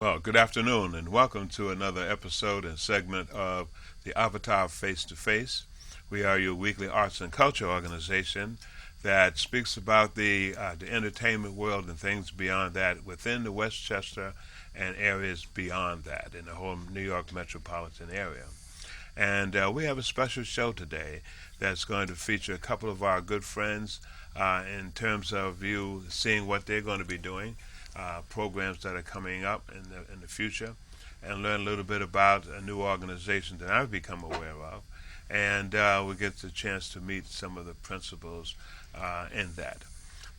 Well, good afternoon, and welcome to another episode and segment of the Avitar Face to Face. We are your weekly arts and culture organization that speaks about the entertainment world and things beyond that within the Westchester and areas beyond that in the whole New York metropolitan area. And we have a special show today that's going to feature a couple of our good friends in terms of you seeing what they're going to be doing, programs that are coming up in the future, and learn a little bit about a new organization that I've become aware of. And we get the chance to meet some of the principals in that.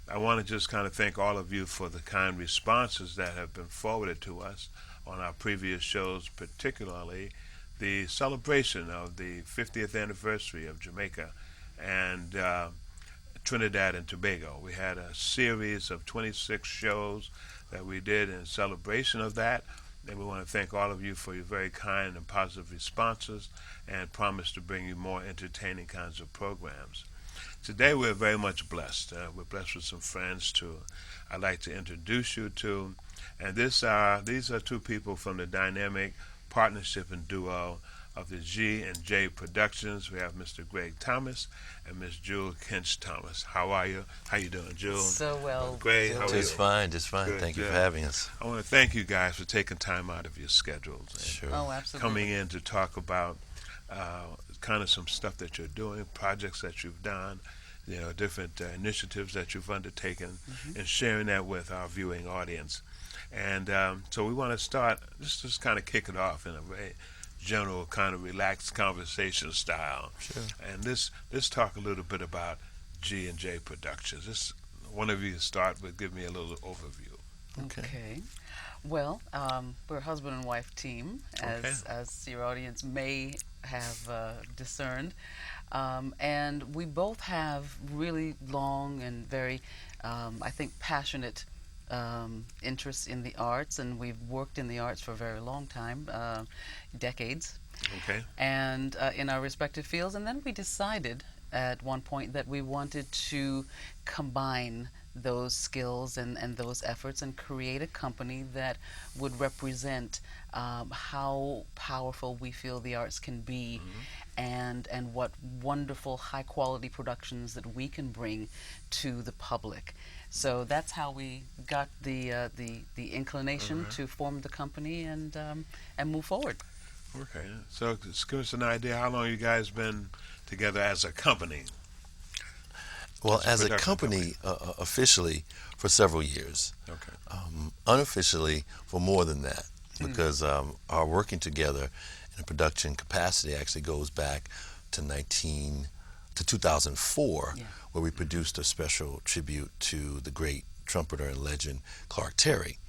I want to just kind of thank all of you for the kind responses that have been forwarded to us on our previous shows, particularly the celebration of the 50th anniversary of Jamaica and Trinidad and Tobago. We had a series of 26 shows that we did in celebration of that. And we want to thank all of you for your very kind and positive responses and promise to bring you more entertaining kinds of programs. Today we're very much blessed. We're blessed with some friends I'd like to introduce you to. And these are two people from the dynamic partnership and duo of the G&J Productions. We have Mr. Greg Thomas and Miss Jewel Kinch-Thomas. How are you? How you doing, Jewel? So well. Greg, how are you? Just fine, just fine. Good, Thank you good. for having us. I want to thank you guys for taking time out of your schedules and Sure. Oh, absolutely. coming in to talk about kind of some stuff that you're doing, projects that you've done, different initiatives that you've undertaken, and sharing that with our viewing audience. And so we want to start, just kind of kick it off in a very general, kind of relaxed conversation style. Sure. And let's talk a little bit about G&J Productions. One of you start with give me a little overview. Okay. Well, we're a husband and wife team, as your audience may have discerned. And we both have really long and very, I think, passionate interests in the arts, and we've worked in the arts for a very long time, decades, Okay. and in our respective fields. And then we decided at one point that we wanted to combine those skills and those efforts and create a company that would represent how powerful we feel the arts can be, and what wonderful high quality productions that we can bring to the public. So that's how we got the inclination to form the company and move forward. Okay. So just give us an idea how long you guys been together as a company. Well, as a production company, officially for several years. Okay. Unofficially for more than that, because our working together in a production capacity actually goes back to 2004, Yeah. where we produced a special tribute to the great trumpeter and legend Clark Terry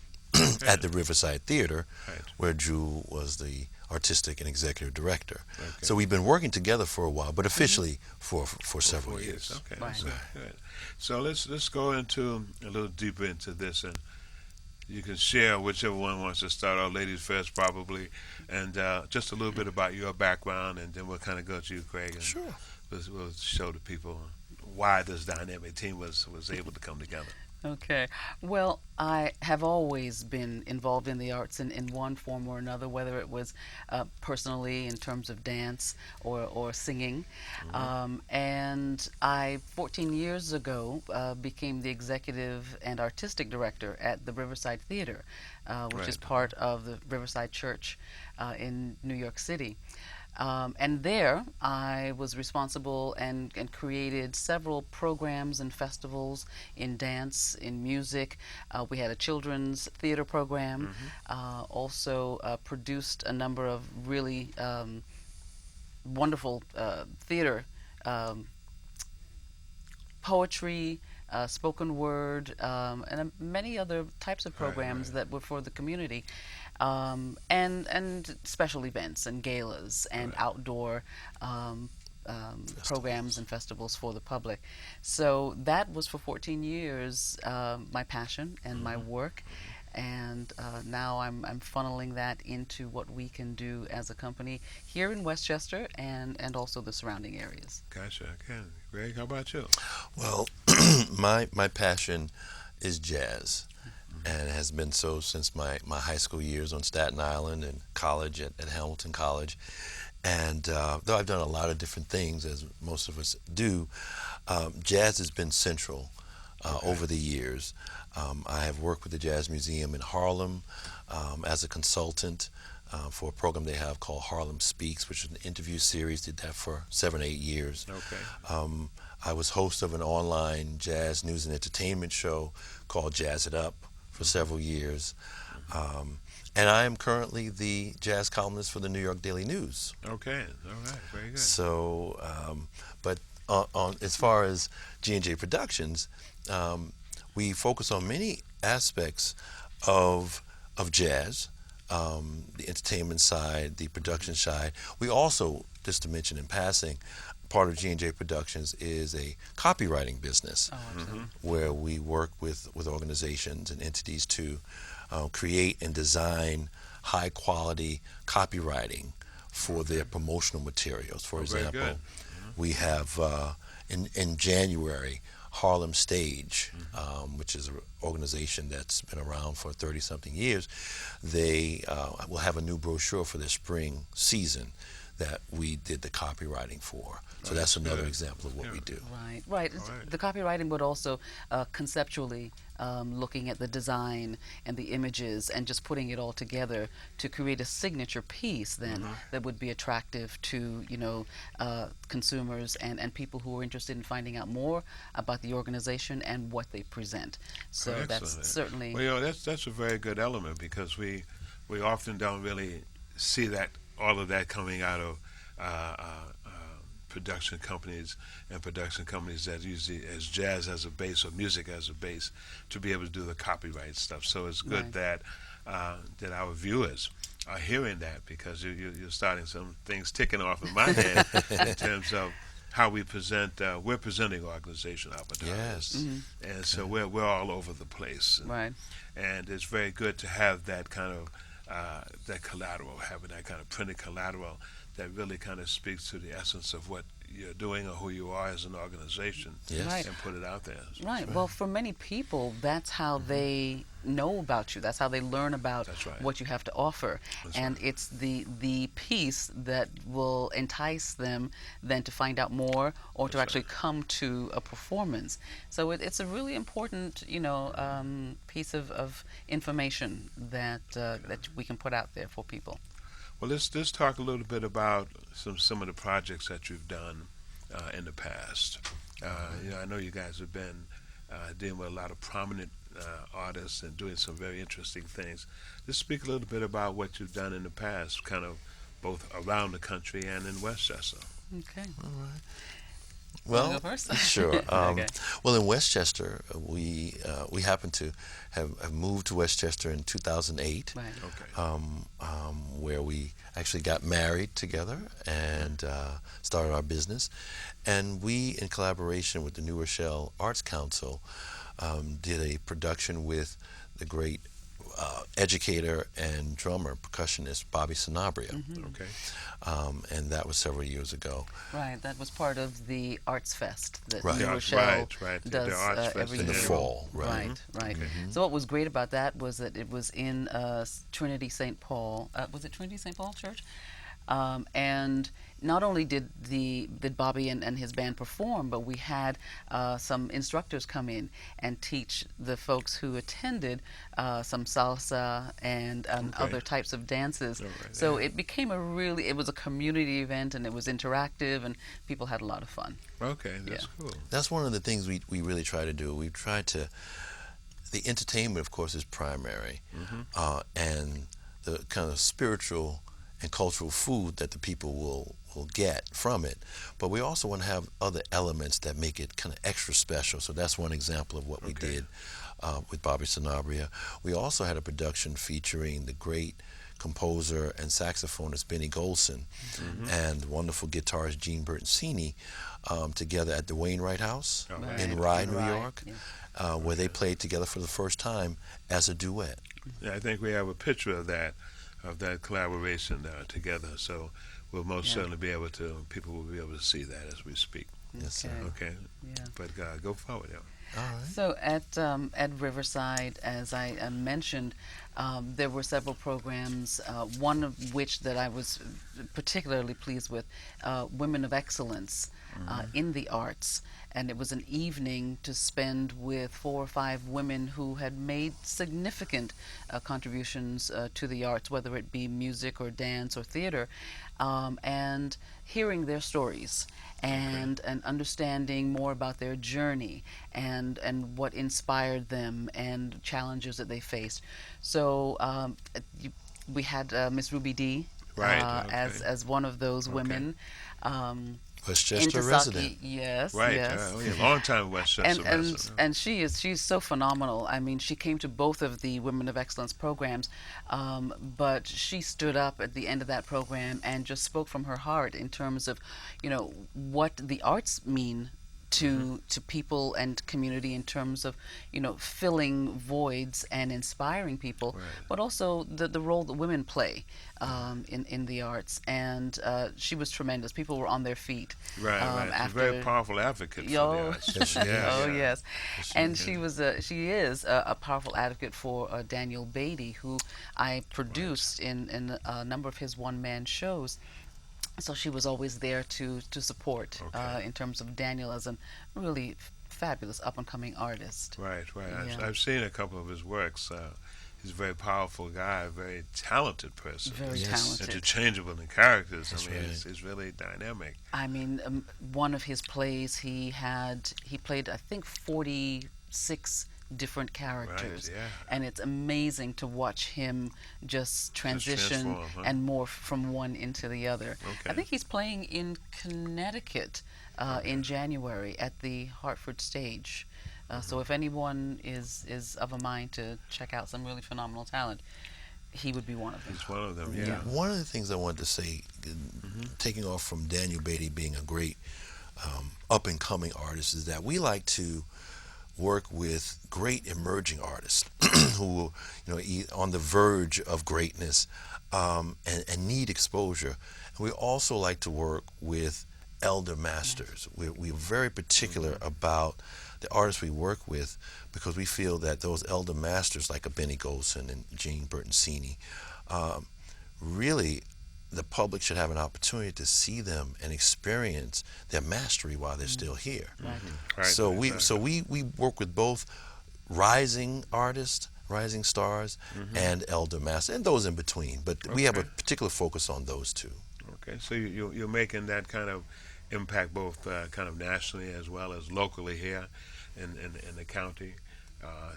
at the Riverside Theater, Right. where Drew was the artistic and executive director. Okay. So we've been working together for a while, but officially for several 4 years. Okay. Right. That's good. So let's go into a little deeper into this, and you can share whichever one wants to start. Our ladies first, probably, and just a little bit about your background, and then we'll kind of go to you, Craig. And Sure. we'll show the people why this dynamic team was able to come together. Okay. Well, I have always been involved in the arts in one form or another, whether it was personally in terms of dance or singing. And I, 14 years ago, became the executive and artistic director at the Riverside Theater, which is Right. part of the Riverside Church in New York City. And there, I was responsible and created several programs and festivals in dance, in music. We had a children's theater program, also produced a number of really wonderful theater, poetry, spoken word, and many other types of programs right. that were for the community. And special events and galas and outdoor programs and festivals for the public. So that was for 14 years my passion and my work. And now I'm funneling that into what we can do as a company here in Westchester and also the surrounding areas. Gotcha. Okay. Greg, how about you? Well, my passion is jazz. and it has been so since my high school years on Staten Island and college at Hamilton College. And though I've done a lot of different things, as most of us do, jazz has been central over the years. I have worked with the Jazz Museum in Harlem as a consultant for a program they have called Harlem Speaks, which is an interview series. Did that for 7 or 8 years. Okay. I was host of an online jazz news and entertainment show called Jazz It Up for several years. And I am currently the jazz columnist for the New York Daily News. Okay. All right. Very good. So, but on as far as G&J Productions, we focus on many aspects of jazz, the entertainment side, the production side. We also, just to mention in passing, part of G&J Productions is a copywriting business where we work with organizations and entities to create and design high quality copywriting for their promotional materials. For example, we have in January Harlem Stage, which is an organization that's been around for 30-something years. They will have a new brochure for their spring season that we did the copywriting for. So that's another example of what we do. Right, right. The copywriting, but also conceptually looking at the design and the images and just putting it all together to create a signature piece then that would be attractive to, consumers and people who are interested in finding out more about the organization and what they present. So that's certainly... Well, that's a very good element, because we often don't really see that, all of that coming out of production companies that usually as jazz as a base or music as a base to be able to do the copyright stuff. So it's good that our viewers are hearing that, because you're starting some things ticking off in my head in terms of how we present. We're presenting organization Avitar. Yes. And so we're all over the place. Right. And it's very good to have that kind of that collateral, having that kind of printed collateral that really kind of speaks to the essence of what you're doing or who you are as an organization, Yes. and put it out there. Right. Well, for many people, that's how they know about you. That's how they learn about what you have to offer. And it's the piece that will entice them then to find out more or to actually come to a performance. So it's a really important, piece of information that we can put out there for people. Well, let's talk a little bit about some of the projects that you've done in the past. I know you guys have been dealing with a lot of prominent artists and doing some very interesting things. Let's speak a little bit about what you've done in the past, kind of both around the country and in Westchester. Okay. All right. Well, sure. Okay. Well, in Westchester, we happened to have moved to Westchester in 2008, Right. Okay. where we actually got married together and started our business. And we, in collaboration with the New Rochelle Arts Council, did a production with the great educator and drummer, percussionist Bobby Sanabria. Okay. And that was several years ago. Right, that was part of the Arts Fest that Right. New Yeah, Rochelle right. does The Arts Fest every in the year. fall, right. Right. Okay. So what was great about that was that it was in Trinity St. Paul. Was it Trinity St. Paul Church? And not only did Bobby and his band perform, but we had some instructors come in and teach the folks who attended some salsa and other types of dances. So it became it was a community event, and it was interactive, and people had a lot of fun. Okay, that's cool. That's one of the things we really try to do. We've tried to, the entertainment, of course, is primary, and the kind of spiritual and cultural food that the people will get from it. But we also want to have other elements that make it kind of extra special. So that's one example of what we did with Bobby Sanabria. We also had a production featuring the great composer and saxophonist Benny Golson and wonderful guitarist Gene Bertoncini together at the Wainwright House in Rye, New York, where they played together for the first time as a duet. Yeah, I think we have a picture of that collaboration together. So we'll most certainly be people will be able to see that as we speak. Yes, sir. Okay. Yeah. But go forward. Yeah. All right. So at Riverside, as I mentioned, there were several programs. One of which that I was particularly pleased with, Women of Excellence in the Arts, and it was an evening to spend with 4 or 5 women who had made significant contributions to the arts, whether it be music or dance or theater, and hearing their stories and understanding more about their journey and what inspired them and challenges that they faced. So we had Miss Ruby D Right. as one of those Okay. women. Um, Westchester Intasaki, resident. yes, Right. yes. Long time Westchester and resident. and she's so phenomenal. I mean, she came to both of the Women of Excellence programs, but she stood up at the end of that program and just spoke from her heart in terms of, what the arts mean to people and community in terms of, filling voids and inspiring people, Right. but also the role that women play in the arts. And she was tremendous. People were on their feet. Right. She's a very powerful advocate for the arts. Yes, she is. Oh Yeah. yes, Yes, and she she is a powerful advocate for Daniel Beatty, who I produced in a number of his one-man shows. So she was always there to support Okay. in terms of Daniel as a really fabulous up-and-coming artist. Right. Yeah. I've seen a couple of his works. He's a very powerful guy, a very talented person. Very Yes. talented. Interchangeable in characters. That's I mean, right. he's really dynamic. I mean, one of his plays, he played, I think, 46 different characters, Right, yeah. and it's amazing to watch him just transition transform, huh? and morph from one into the other. Okay. I think he's playing in Connecticut in January at the Hartford Stage. So if anyone is of a mind to check out some really phenomenal talent, he would be one of them. He's one of them, yeah. One of the things I wanted to say, taking off from Daniel Beatty being a great up and coming artist, is that we like to work with great emerging artists who, on the verge of greatness and need exposure. And we also like to work with elder masters. We're very particular about the artists we work with because we feel that those elder masters like a Benny Golson and Gene Bertoncini, really the public should have an opportunity to see them and experience their mastery while they're still here. Right, So exactly. we work with both rising artists, rising stars, and elder masters, and those in between. But we have a Okay. particular focus on those two. Okay, so you're making that kind of impact both kind of nationally as well as locally here in the county.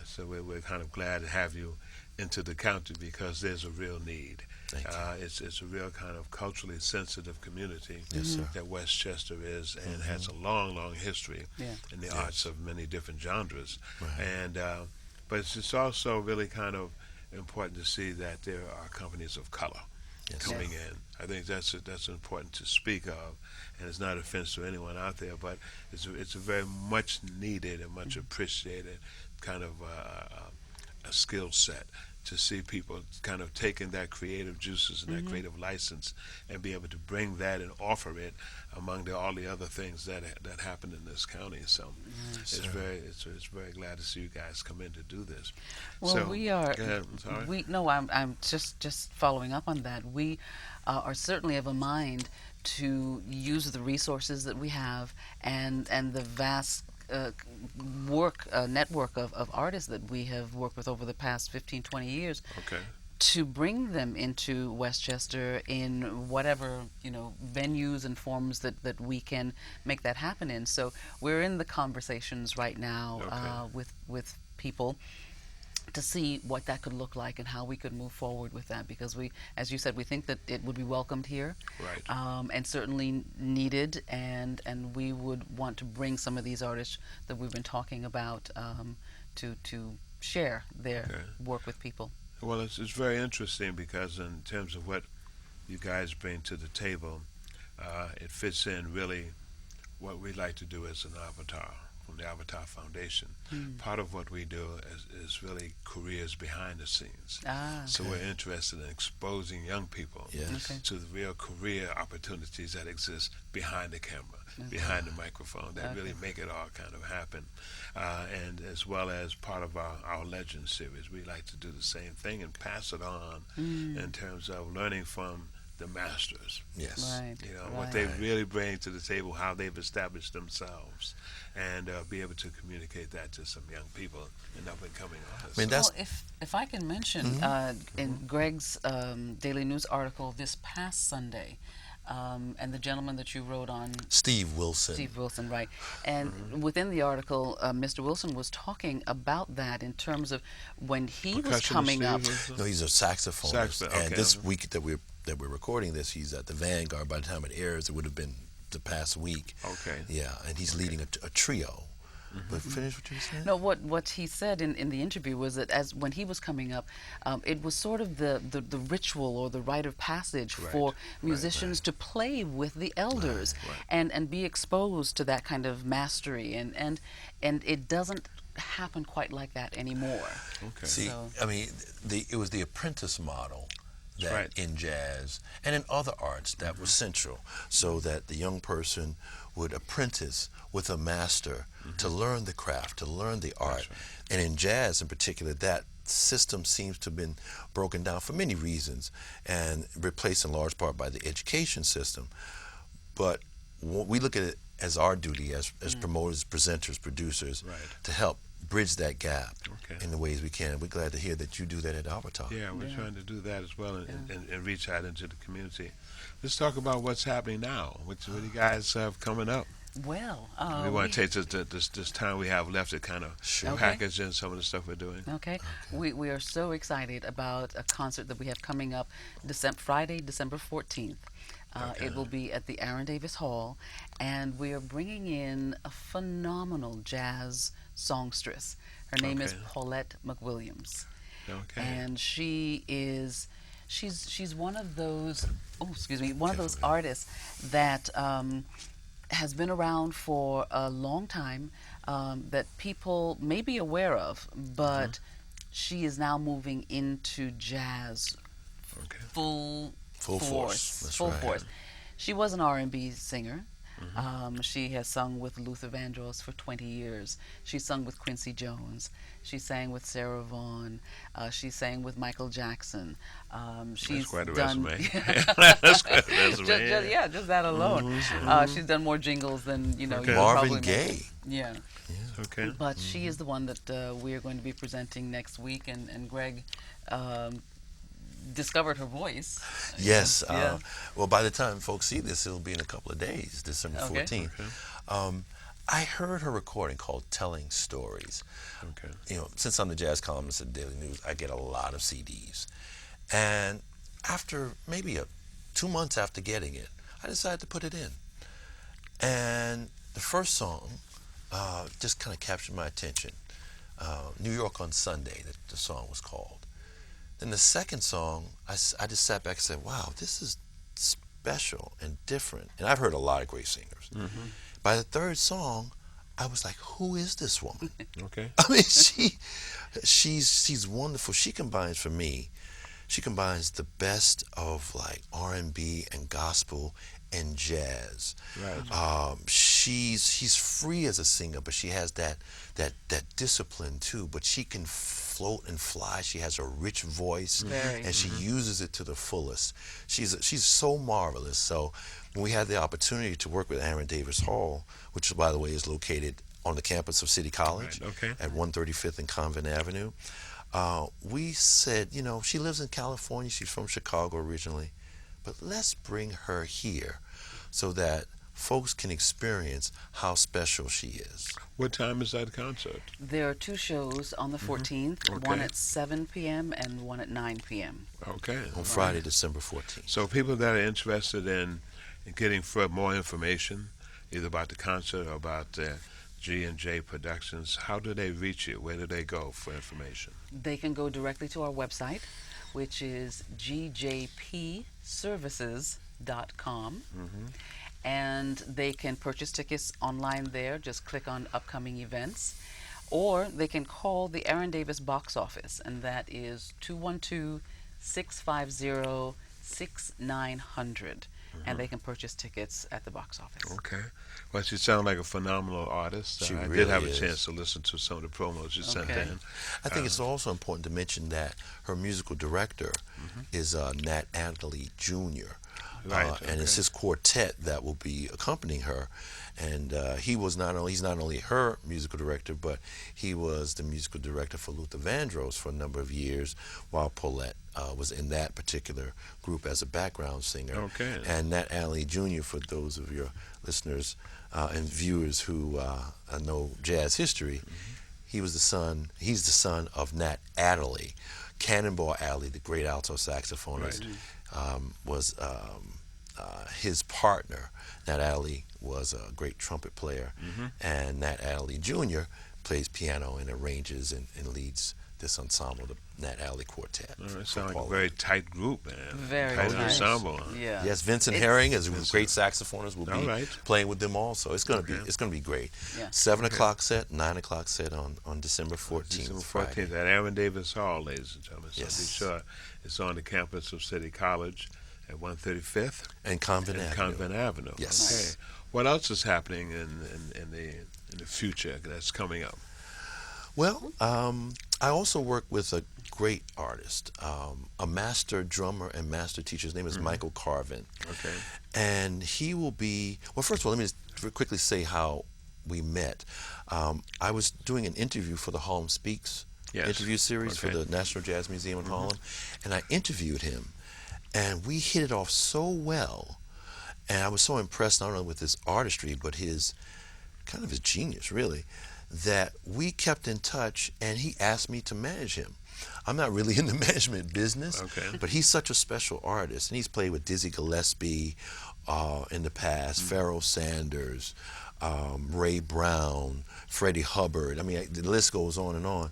So we're kind of glad to have you into the county because there's a real need. Thank you. It's a real kind of culturally sensitive community Yes, sir. that Westchester is, and has a long history Yeah. in the arts of many different genres. Right. And but it's also really kind of important to see that there are companies of color Yes. coming in. I think that's important to speak of, and it's not offense to anyone out there, but it's a very much needed and much appreciated kind of a skill set to see people kind of taking that creative juices and that creative license and be able to bring that and offer it among all the other things that happen in this county. So it's sir. very glad to see you guys come in to do this. Well, so, we are. Go ahead, I'm sorry. I'm just following up on that. We are certainly of a mind to use the resources that we have and the vast network of artists that we have worked with over the past 15, 20 years Okay. to bring them into Westchester in whatever venues and forms that we can make that happen in. So we're in the conversations right now Okay. with people to see what that could look like and how we could move forward with that, because we, as you said, we think that it would be welcomed here, Right. and certainly needed, and we would want to bring some of these artists that we've been talking about to share their Okay. work with people. Well, it's very interesting because in terms of what you guys bring to the table, it fits in really what we like to do as an avatar from the Avitar Foundation. Part of what we do is really careers behind the scenes. So we're interested in exposing young people to the real career opportunities that exist behind the camera, behind the microphone, that really make it all kind of happen. And as well as part of our Legend series, we like to do the same thing and pass it on in terms of learning from the masters. Yes. Right. You know, what they really bring to the table, how they've established themselves, and be able to communicate that to some young people and up and coming artists. I mean, that's, Well, if I can mention, in Greg's Daily News article this past Sunday, and the gentleman that you wrote on, Steve Wilson. Steve Wilson, right. And within the article, Mr. Wilson was talking about that in terms of when he was coming up. No, he's a saxophonist. And okay. this week that we're recording this, he's at the Vanguard. By the time it airs, it would have been the past week. Okay. Yeah, and he's leading a trio. But finish what you were saying? No, what he said in the interview was that as when he was coming up, it was sort of the ritual or the rite of passage for musicians to play with the elders and be exposed to that kind of mastery, and it doesn't happen quite like that anymore. Okay. See, So- I mean, it was the apprentice model that right. in jazz and in other arts that was central, so that the young person would apprentice with a master to learn the craft, to learn the art. And in jazz in particular, that system seems to have been broken down for many reasons and replaced in large part by the education system. But we look at it as our duty as promoters, presenters, producers, to help bridge that gap in the ways we can. We're glad to hear that you do that at Avitar. Yeah, we're trying to do that as well and reach out into the community. Let's talk about what's happening now. What do you guys have coming up? Well, We want to take this time we have left to kind of package in some of the stuff we're doing. Okay. We are so excited about a concert that we have coming up Friday, December 14th. It will be at the Aaron Davis Hall, and we are bringing in a phenomenal jazz songstress. Her name is Paulette McWilliams. Okay. And she's one of those one of those artists that has been around for a long time, that people may be aware of, but she is now moving into jazz full force. That's Full right. force. She was an R&B singer. She has sung with Luther Vandross for 20 years. She sung with Quincy Jones. She sang with Sarah Vaughan. She sang with Michael Jackson. She's That's quite a done, resume. That's quite a resume. just that alone. She's done more jingles than you Marvin probably Gaye. Yeah. Okay. But she is the one that we are going to be presenting next week, and Greg discovered her voice. Yes. Well, by the time folks see this, it'll be in a couple of days, December 14th. I heard her recording called Telling Stories. Okay. You know, since I'm the jazz columnist at Daily News, I get a lot of CDs. And after maybe 2 months after getting it, I decided to put it in. And the first song just kind of captured my attention. New York on Sunday, the song was called. Then the second song, I just sat back and said, wow, this is special and different. And I've heard a lot of great singers. By the third song, I was like, who is this woman? Okay. I mean, she's wonderful. She combines the best of like R&B and gospel and jazz. Right. She's free as a singer, but she has that discipline too. But she can float and fly. She has a rich voice, and she uses it to the fullest. She's so marvelous. So when we had the opportunity to work with Aaron Davis Hall, which by the way is located on the campus of City College at 135th and Convent Avenue, we said, you know, she lives in California. She's from Chicago originally, but let's bring her here so that folks can experience how special she is. What time is that concert? There are 2 shows on the 14th, one at 7 p.m. and one at 9 p.m. Okay. On Friday, December 14th. So people that are interested in getting more information, either about the concert or about G&J Productions, how do they reach you? Where do they go for information? They can go directly to our website, which is gjpservices.com. and they can purchase tickets online there. Just click on upcoming events. Or they can call the Aaron Davis box office, and that is 212-650-6900. And they can purchase tickets at the box office. Okay. Well, she sounds like a phenomenal artist. She I did really have a is. chance to listen to some of the promos you sent Okay. in. I think it's also important to mention that her musical director is Nat Adderley Jr. Right, And it's okay. his quartet that will be accompanying her. And he's not only her musical director, but he was the musical director for Luther Vandross for a number of years, while Paulette was in that particular group as a background singer. Okay. And Nat Adderley Jr., for those of your listeners and viewers who know jazz history, he's the son of Nat Adderley. Cannonball Adderley, the great alto saxophonist, was his partner. Nat Adderley was a great trumpet player, and Nat Adderley Jr. plays piano and arranges and leads this ensemble, the Nat Adderley Quartet. It for sounds like a Paulette. very tight group, man. Very tight nice. ensemble. Huh? Yeah. Yes, Vincent It's- Herring as a great saxophonist will All be right. playing with them also. It's gonna Okay. be great. Yeah. 7 o'clock set, 9 o'clock set on December 14th. December Friday. 14th at Aaron Davis Hall, ladies and gentlemen. So Yes. be sure it's on the campus of City College at 135th And Convent and Avenue. Convent Avenue. Yes. Okay. What else is happening in the future that's coming up? Well, I also work with a great artist, a master drummer and master teacher. His name is Michael Carvin. Okay. And he will be, well, first of all, let me just quickly say how we met. I was doing an interview for the Harlem Speaks interview series for Okay. the National Jazz Museum in Harlem, and I interviewed him, and we hit it off so well, and I was so impressed not only with his artistry, but his genius, really, that we kept in touch, and he asked me to manage him. I'm not really in the management business, Okay. but he's such a special artist, and he's played with Dizzy Gillespie in the past, Pharoah Sanders, Ray Brown, Freddie Hubbard. I mean, the list goes on and on.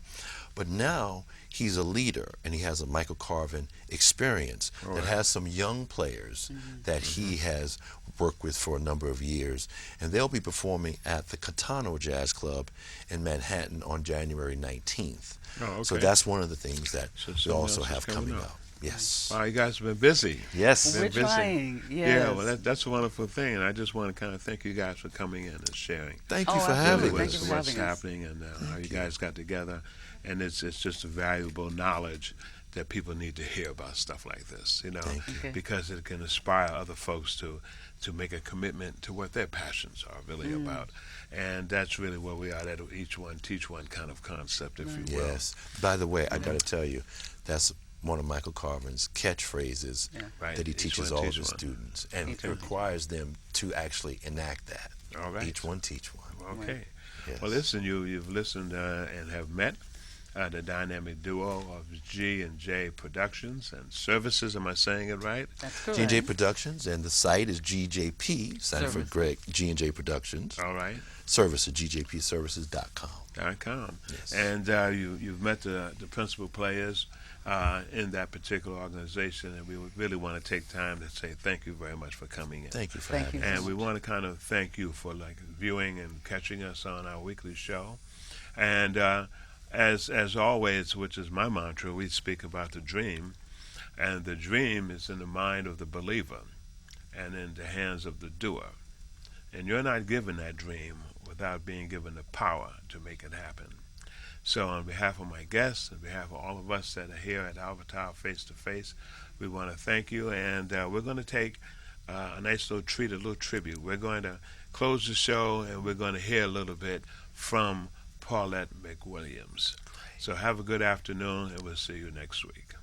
But now he's a leader, and he has a Michael Carvin experience that has some young players that he has worked with for a number of years, and they'll be performing at the Catano Jazz Club in Manhattan on January 19th. Oh, okay. So that's one of the things that So we something also else is have coming coming up. up. Yes. Wow, you guys have been busy. Yes. We're busy. trying. Yes. Yeah, well, that's a wonderful thing, and I just want to kind of thank you guys for coming in and sharing. Thank you Oh, for absolutely. having Thank us. you for what's having us. happening and how you guys got together, and it's just a valuable knowledge that people need to hear about stuff like this, you know, Thank you. Okay. because it can inspire other folks to make a commitment to what their passions are really about, and that's really where we are. That each one teach one kind of concept, if you will. Yes. By the way, I got to tell you, that's one of Michael Carvin's catchphrases Yeah. Right. that he Each teaches one all of teach his one. students, and Each it one. requires them to actually enact that. All right. Each one teach one. Okay. Yes. Well, listen, you've listened and have met the dynamic duo of G&J Productions and Services. Am I saying it right? That's correct. G&J Productions, and the site is GJP, standing for Service. Greg, G&J Productions. All right. Service at GJPservices.com. .com. Yes. And you've met the principal players in that particular organization, and we would really want to take time to say thank you very much for coming in. Thank you for Thank having you. us. And we want to kind of thank you for like viewing and catching us on our weekly show. And as always, which is my mantra, we speak about the dream, and the dream is in the mind of the believer and in the hands of the doer. And you're not given that dream without being given the power to make it happen. So on behalf of my guests, on behalf of all of us that are here at Avitar Face to Face, we want to thank you, and we're going to take a nice little treat, a little tribute. We're going to close the show, and we're going to hear a little bit from Paulette McWilliams. So have a good afternoon, and we'll see you next week.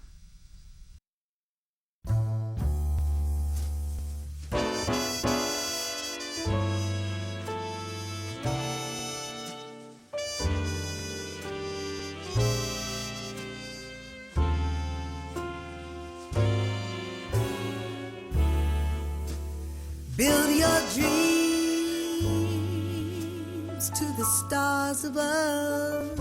Build your dreams to the stars above.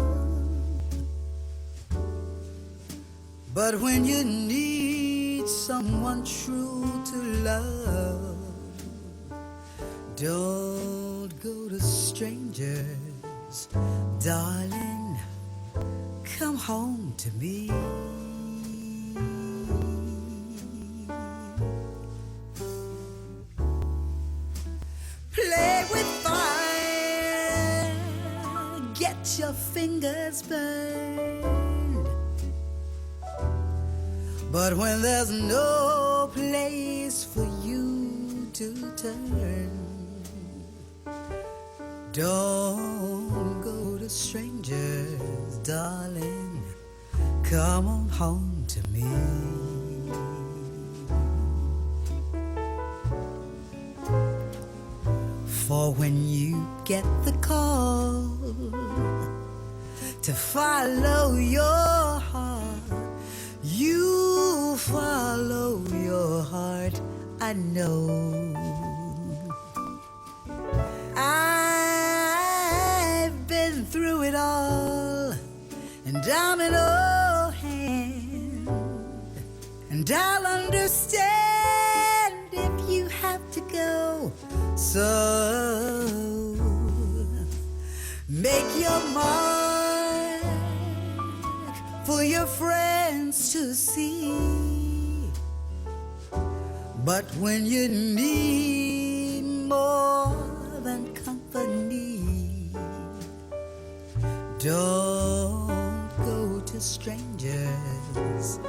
But when you need someone true to love, Don't go to strangers, darling. Come home to me. Play with fire, get your fingers burned. But when there's no place for you to turn, don't go to strangers, darling. Come on home to me. For when you get the call to follow your heart, you follow your heart, I know. I've been through it all, and I'm an old hand, and I'll understand if you have to go. So make your mark for your friends to see. But when you need more than company, don't go to strangers.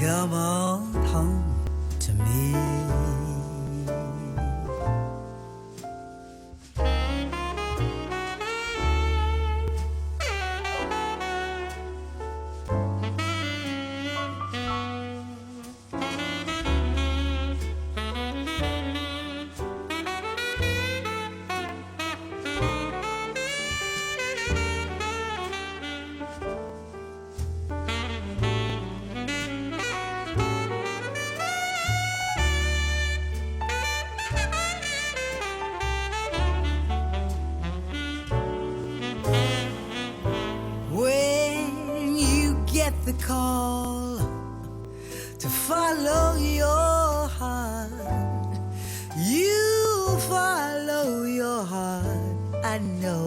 Come on home to me. The call to follow your heart, you follow your heart, I know.